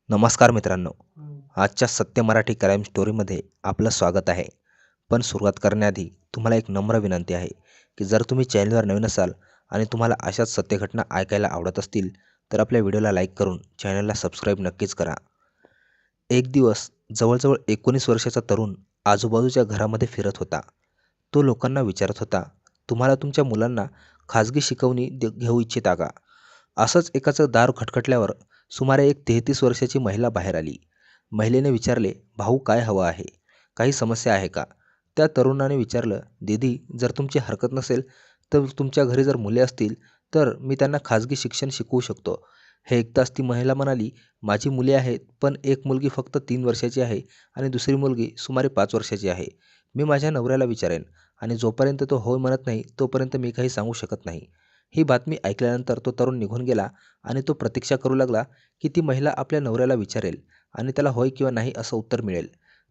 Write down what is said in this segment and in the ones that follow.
नमस्कार मित्रांनो, आजच्या सत्य मराठी क्राईम स्टोरीमध्ये आपलं स्वागत आहे. पण सुरुवात करण्याआधी तुम्हाला एक नम्र विनंती आहे की जर तुम्ही चॅनलवर नवीन असाल आणि तुम्हाला अशाच सत्य घटना ऐकायला आवडत असतील तर आपल्या व्हिडिओला लाईक करून चॅनलला सबस्क्राईब नक्कीच करा. एक दिवस जवळजवळ 19 वर्षाचा तरुण आजूबाजूच्या घरामध्ये फिरत होता. तो लोकांना विचारत होता, तुम्हाला तुमच्या मुलांना खाजगी शिकवणी घेऊ इच्छिता का? असंच एकाचं दार खटखटल्यावर सुमारे एक 33 वर्षाची महिला बाहेर आली. महिलेने विचारले, भाऊ काय हवं आहे? काही समस्या आहे का? त्या तरुणाने विचारलं, दीदी जर तुमची हरकत नसेल तर तुमच्या घरी जर मुले असतील तर मी त्यांना खाजगी शिक्षण शिकवू शकतो. हे ऐकताच ती महिला म्हणाली, माझी मुले आहेत पण एक मुलगी फक्त 3 वर्षाची आहे आणि दुसरी मुलगी सुमारे 5 वर्षाची आहे. मी माझ्या नवऱ्याला विचारेन आणि जोपर्यंत तो होय म्हणत नाही तोपर्यंत मी काही सांगू शकत नाही. ही बातमी ऐकल्यानंतर तो तरुण निघून गेला आणि तो प्रतीक्षा करू लागला की ती महिला आपल्या नवऱ्याला विचारेल आणि त्याला होय किंवा नाही असं उत्तर मिळेल.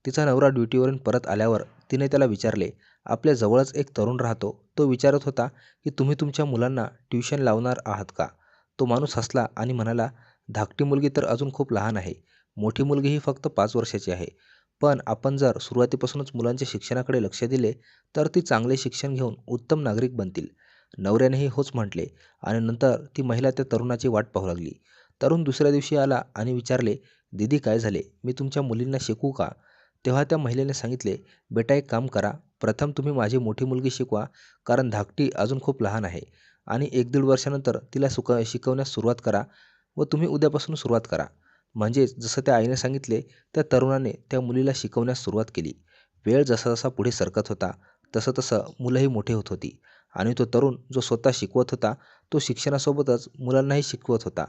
तिचा नवरा ड्युटीवरून परत आल्यावर तिने त्याला विचारले, आपल्या जवळच एक तरुण राहतो, तो विचारत होता की तुम्ही तुमच्या मुलांना ट्युशन लावणार आहात का? तो माणूस हसला आणि म्हणाला, धाकटी मुलगी तर अजून खूप लहान आहे, मोठी मुलगी ही फक्त 5 वर्षाची आहे. पण आपण जर सुरुवातीपासूनच मुलांच्या शिक्षणाकडे लक्ष दिले तर ती चांगले शिक्षण घेऊन उत्तम नागरिक बनतील. नवऱ्यानेही होच म्हटले आणि नंतर ती महिला त्या तरुणाची वाट पाहू लागली. तरुण दुसऱ्या दिवशी आला आणि विचारले, दीदी काय झाले, मी तुमच्या मुलींना शिकवू का? तेव्हा त्या महिलेने सांगितले, बेटा एक काम करा, प्रथम तुम्ही माझी मोठी मुलगी शिकवा, कारण धाकटी अजून खूप लहान आहे आणि 1-1.5 वर्षानंतर तिला शिकवण्यास सुरुवात करा व तुम्ही उद्यापासून सुरुवात करा. म्हणजेच जसं त्या आईने सांगितले त्या तरुणाने त्या मुलीला शिकवण्यास सुरुवात केली. वेळ जसा जसा पुढे सरकत होता तसं तसं मुलंही मोठी होत होती आणि तो तरुण जो स्वतः शिकवत होता तो शिक्षणासोबतच मुलांनाही शिकवत होता.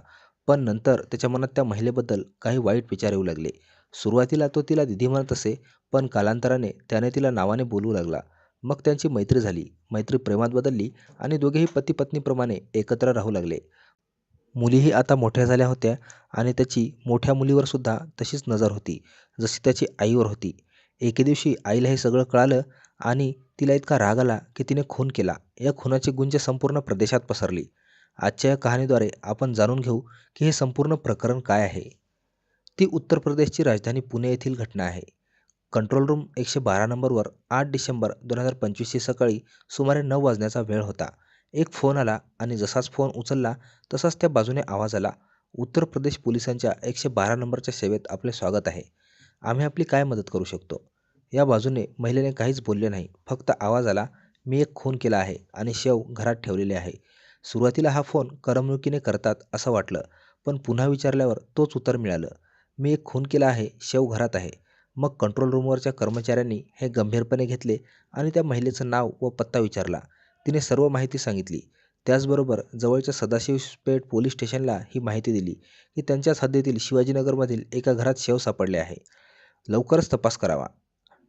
पण नंतर त्याच्या मनात त्या महिलेबद्दल काही वाईट विचार येऊ लागले. सुरुवातीला तो तिला दीदी म्हणत असे, पण कालांतराने त्याने तिला नावाने बोलवू लागला. मग त्यांची मैत्री झाली. मैत्री प्रेमात बदलली आणि दोघेही पती पत्नीप्रमाणे एकत्र राहू लागले. मुलीही आता मोठ्या झाल्या होत्या आणि त्याची मोठ्या मुलीवर सुद्धा तशीच नजर होती जशी त्याची आईवर होती. एके दिवशी आईला हे सगळं कळालं आणि तिला इतका राग आला की तिने खून केला. या खुनाची गुंज संपूर्ण प्रदेशात पसरली. आजच्या या कहाणीद्वारे आपण जाणून घेऊ की हे संपूर्ण प्रकरण काय आहे. ती उत्तर प्रदेशची राजधानी पुणे येथील घटना आहे. कंट्रोल रूम 112 नंबरवर 8 डिसेंबर 2025ची सकाळी सुमारे 9 वाजण्याचा वेळ होता. एक फोन आला आणि जसाच फोन उचलला तसाच त्या बाजूने आवाज आला, उत्तर प्रदेश पोलिसांच्या 112 नंबरच्या सेवेत आपले स्वागत आहे. आम्ही आपली काय मदत करू शकतो? या बाजूने महिलेने काहीच बोलले नाही. फक्त आवाज आला, मी एक खून केला आहे आणि शव घरात ठेवलेले आहे. सुरुवातीला हा फोन करमणुकीने करतात असं वाटलं, पण पुन्हा विचारल्यावर तोच उत्तर मिळालं, मी एक खून केला आहे, शव घरात आहे. मग कंट्रोल रूमवरच्या कर्मचाऱ्यांनी हे गंभीरपणे घेतले आणि त्या महिलेचं नाव व पत्ता विचारला. तिने सर्व माहिती सांगितली. त्याचबरोबर जवळच्या सदाशिवपेठ पोलीस स्टेशनला ही माहिती दिली की त्यांच्याच हद्दीतील शिवाजीनगरमधील एका घरात शव सापडले आहे. लवकरच तपास करावा.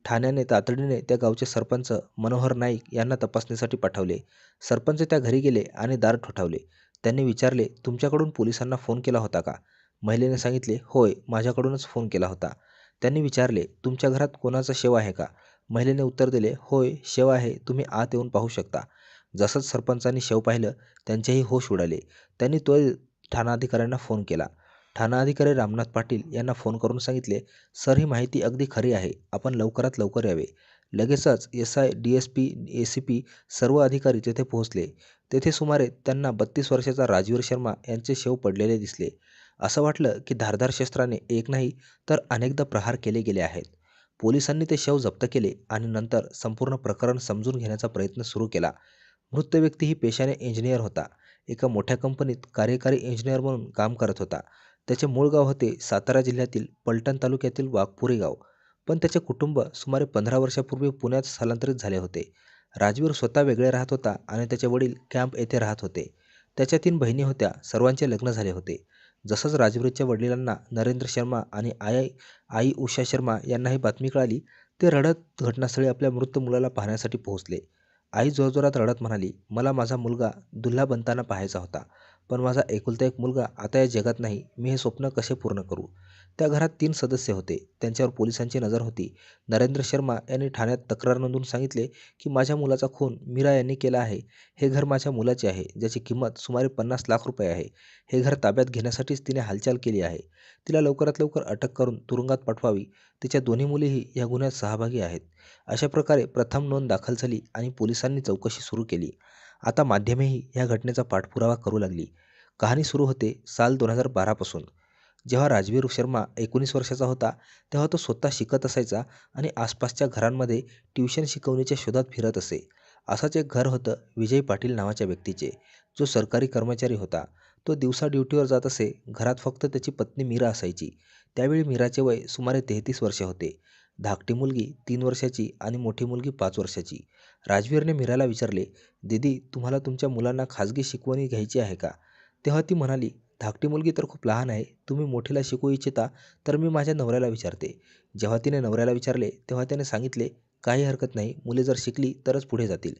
ठाण्याने तातडीने त्या गावचे सरपंच मनोहर नाईक यांना तपासणीसाठी पाठवले. सरपंच त्या घरी गेले आणि दार ठोठावले. त्यांनी विचारले, तुमच्याकडून पोलिसांना फोन केला होता का? महिलेने सांगितले, होय, माझ्याकडूनच फोन केला होता. त्यांनी विचारले, तुमच्या घरात कोणाचा शव आहे का? महिलेने उत्तर दिले, होय, शव आहे, तुम्ही आत येऊन पाहू शकता. जसंच सरपंचांनी शव पाहिलं त्यांचेही होश उडाले. त्यांनी तो ठाणाधिकाऱ्यांना फोन केला. ठाणाधिकारी रामनाथ पाटील यांना फोन करून सांगितले, सर ही माहिती अगदी खरी आहे, आपण लवकरात लवकर यावे. लगेचच SI, DSP, ACP सर्व अधिकारी तेथे पोहोचले. तेथे सुमारे त्यांना 32 वर्षाचा राजवीर शर्मा यांचे शव पडलेले दिसले. असं वाटलं की धारदार शस्त्राने एक नाही तर अनेकदा प्रहार केले गेले आहेत. पोलिसांनी ते शव जप्त केले आणि नंतर संपूर्ण प्रकरण समजून घेण्याचा प्रयत्न सुरू केला. मृत व्यक्ती ही पेशाने इंजिनियर होता. एका मोठ्या कंपनीत कार्यकारी इंजिनियर म्हणून काम करत होता. त्याचे मूळ गाव होते सातारा जिल्ह्यातील पलटण तालुक्यातील वाघपुरी गाव. पण त्याचे कुटुंब सुमारे 15 वर्षापूर्वी पुण्यात स्थलांतरित झाले होते. राजवीर स्वतः वेगळे राहत होता आणि त्याचे वडील कॅम्प येथे राहत होते. त्याच्या 3 बहिणी होत्या, सर्वांचे लग्न झाले होते. जसंच राजवीरच्या वडिलांना नरेंद्र शर्मा आणि आई उषा शर्मा यांना ही बातमी कळाली, ते रडत घटनास्थळी आपल्या मृत मुलाला पाहण्यासाठी पोहोचले. आई जोरजोरात रडत म्हणाली, मला माझा मुलगा दुल्हा बनताना पाहायचा होता, पण माझा एकुलता एक मुलगा आता या जगात नाही. मी हे स्वप्न कसे पूर्ण करू? त्या घरात 3 सदस्य होते. त्यांच्यावर पोलिसांची नजर होती. नरेंद्र शर्मा यांनी ठाण्यात तक्रार नोंदवून सांगितले की माझ्या मुलाचा खून मीरा यांनी केला आहे. हे घर माझ्या मुलाचे आहे, ज्याची किंमत सुमारे 50 लाख रुपये आहे. हे घर ताब्यात घेण्यासाठीच तिने हालचाल केली आहे. तिला लवकरात लवकर अटक करून तुरुंगात पाठवावी. तिच्या दोन्ही मुलीही या गुन्ह्यात सहभागी आहेत. अशा प्रकारे प्रथम नोंद दाखल झाली आणि पोलिसांनी चौकशी सुरू केली. आता माध्यमेही या घटनेचा पाठपुरावा करू लागली. कहाणी सुरू होते साल 2012 पासून. जेव्हा राजवीर शर्मा 19 वर्षाचा होता, तेव्हा तो स्वतः शिकत असायचा आणि आसपासच्या घरांमध्ये ट्युशन शिकवणीच्या शोधात फिरत असे. असंच एक घर होतं विजय पाटील नावाच्या व्यक्तीचे, जो सरकारी कर्मचारी होता. तो दिवसा ड्युटीवर जात असे. घरात फक्त त्याची पत्नी मीरा असायची. त्यावेळी मीराचे वय सुमारे 33 वर्षे होते. धाकटी मुलगी 3 वर्षाची आणि मोठी मुलगी 5 वर्षाची. राजवीरने मीराला विचारले, "दीदी, तुम्हाला तुमच्या मुलांना खाजगी शिकवणी घ्यायची आहे का?" तेव्हा ती म्हणाली, "धाकटी मुलगी तर खूप लहान आहे. तुम्ही मोठीला शिकवू इच्छिता तर मी माझ्या नवऱ्याला विचारते." जेव्हा तिने नवऱ्याला विचारले तेव्हा त्याने सांगितले, "काही हरकत नाही. मुले जर शिकली तरच पुढे जातील."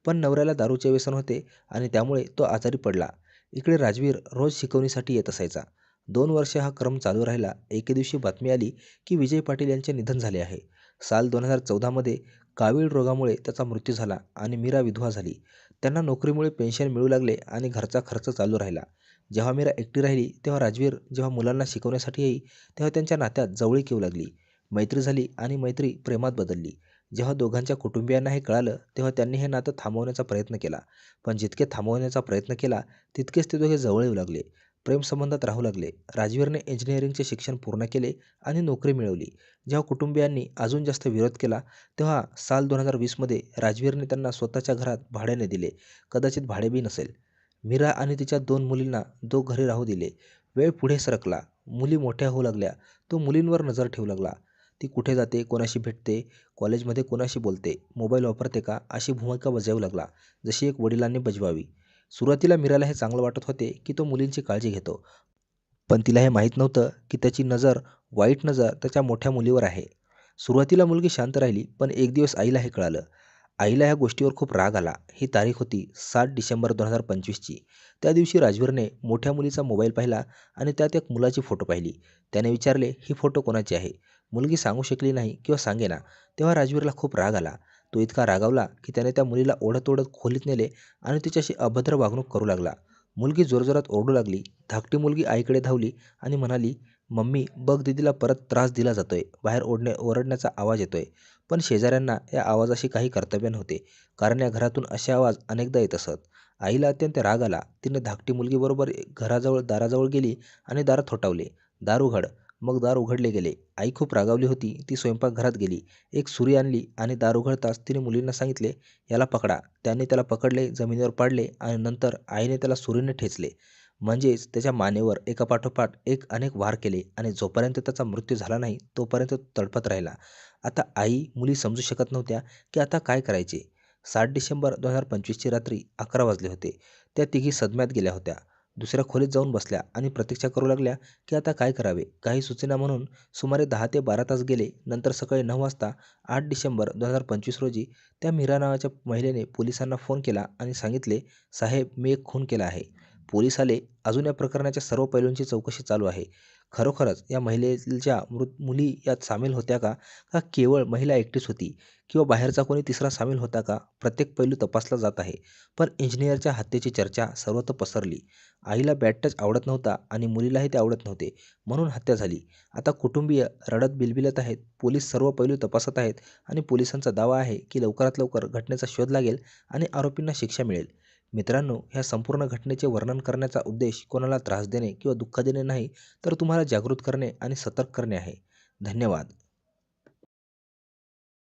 पण नवऱ्याला दारूचे व्यसन होते आणि त्यामुळे तो आजारी पडला. इकडे राजवीर रोज शिकवणीसाठी येत असायचा. 2 वर्षे हा क्रम चालू राहिला. एके दिवशी बातमी आली की विजय पाटील यांचे निधन झाले आहे. साल 2014 मध्ये कावीळ रोगामुळे त्याचा मृत्यू झाला आणि मीरा विधवा झाली. त्यांना नोकरीमुळे पेन्शन मिळू लागले आणि घरचा खर्च चालू राहिला. जेव्हा मीरा एकटी राहिली तेव्हा राजवीर जेव्हा मुलांना शिकवण्यासाठी येई तेव्हा त्यांच्या नात्यात जवळीक येऊ लागली. मैत्री झाली आणि मैत्री प्रेमात बदलली. जेव्हा दोघांच्या कुटुंबियांना हे कळालं तेव्हा त्यांनी हे नातं थांबवण्याचा प्रयत्न केला. पण जितके थांबवण्याचा प्रयत्न केला तितकेच ते दोघे जवळ येऊ लागले. प्रेमसंबंधात राहू लागले. राजवीरने इंजिनिअरिंगचे शिक्षण पूर्ण केले आणि नोकरी मिळवली. जेव्हा कुटुंबियांनी अजून जास्त विरोध केला तेव्हा साल 2020 मध्ये राजवीरने त्यांना स्वतःच्या घरात भाड्याने दिले. कदाचित भाडेबी नसेल. मीरा आणि तिच्या 2 मुलींना तो घरी राहू दिले. वेळ पुढे सरकला. मुली मोठ्या होऊ लागल्या. तो मुलींवर नजर ठेवू लागला. ती कुठे जाते, कोणाशी भेटते, कॉलेजमध्ये कोणाशी बोलते, मोबाईल वापरते का, अशी भूमिका बजावू लागला, जशी एक वडिलांनी बजवावी. सुरुवातीला मीराला हे चांगलं वाटत होते की तो मुलींची काळजी घेतो. पण तिला हे माहीत नव्हतं की त्याची वाईट नजर त्याच्या मोठ्या मुलीवर आहे. सुरुवातीला मुलगी शांत राहिली, पण एक दिवस आईला हे कळालं. आईला ह्या गोष्टीवर खूप राग आला. ही तारीख होती 7 डिसेंबर 2025ची. त्या दिवशी राजवीरने मोठ्या मुलीचा मोबाईल पाहिला आणि त्यात एक मुलाची फोटो पाहिली. त्याने विचारले, "ही फोटो कोणाची आहे?" मुलगी सांगू शकली नाही किंवा सांगेना. तेव्हा राजवीरला खूप राग आला. तो इतका रागावला की त्याने त्या मुलीला ओढत खोलीत नेले आणि तिच्याशी अभद्र वागणूक करू लागला. मुलगी जोरजोरात ओरडू लागली. धाकटी मुलगी आईकडे धावली आणि म्हणाली, "मम्मी, बघ, दीदीला परत त्रास दिला जातोय. बाहेर ओरडण्याचा आवाज येतोय." पण शेजाऱ्यांना या आवाजाशी काही कर्तव्य नव्हते, कारण या घरातून असे आवाज अनेकदा येत असत. आईला अत्यंत राग आला. तिने धाकटी मुलगीबरोबर दाराजवळ गेली आणि दार ठोठावले. "दार उघड." मग दार उघडले गेले. आई खूप रागावली होती. ती स्वयंपाकघरात गेली. एक सुरी आणली आणि दार उघडताच तिने मुलींना सांगितले, "याला पकडा." त्यांनी त्याला पकडले, जमिनीवर पाडले आणि नंतर आईने त्याला सुरीने ठेचले. म्हणजेच त्याच्या मानेवर एकापाठोपाठ एक अनेक वार केले आणि जोपर्यंत त्याचा मृत्यू झाला नाही तोपर्यंत तो तडफत राहिला. आता आई, मुली समजू शकत नव्हत्या की आता काय करायचे. 7 डिसेंबर 2025ची रात्री 11 वाजले होते. त्या तिघी सदम्यात गेल्या होत्या. दुसऱ्या खोलीत जाऊन बसल्या आणि प्रतीक्षा करू लागल्या की आता काय करावे. काही सुचेना म्हणून सुमारे 10 ते 12 तास गेले. नंतर सकाळी 9 वाजता 8 डिसेंबर 2025 रोजी त्या मीरा नावाच्या महिलेने पोलिसांना फोन केला आणि सांगितले, "साहेब, मी एक खून केला आहे." पोलीस आले. अजून या प्रकरणाच्या सर्व पैलूंची चौकशी चालू आहे. खरोखरच या महिलेच्या मुली यात सामील होत्या का? का केवळ महिला एकटीच होती? किंवा बाहेरचा कोणी तिसरा सामील होता का? प्रत्येक पैलू तपासला जात आहे. पण इंजिनिअरच्या हत्येची चर्चा सर्वत्र पसरली. आईला बॅड टच आवडत नव्हता आणि मुलीलाही ते आवडत नव्हते, म्हणून हत्या झाली. आता कुटुंबीय रडत बिलबिलत आहेत. पोलीस सर्व पैलू तपासत आहेत आणि पोलिसांचा दावा आहे की लवकरात लवकर घटनेचा शोध लागेल आणि आरोपींना शिक्षा मिळेल. मित्रांनो, ह्या संपूर्ण घटनेचे वर्णन करण्याचा उद्देश कोणाला त्रास देणे किंवा दुःख देणे नाही, तर तुम्हाला जागृत करणे आणि सतर्क करणे आहे. धन्यवाद.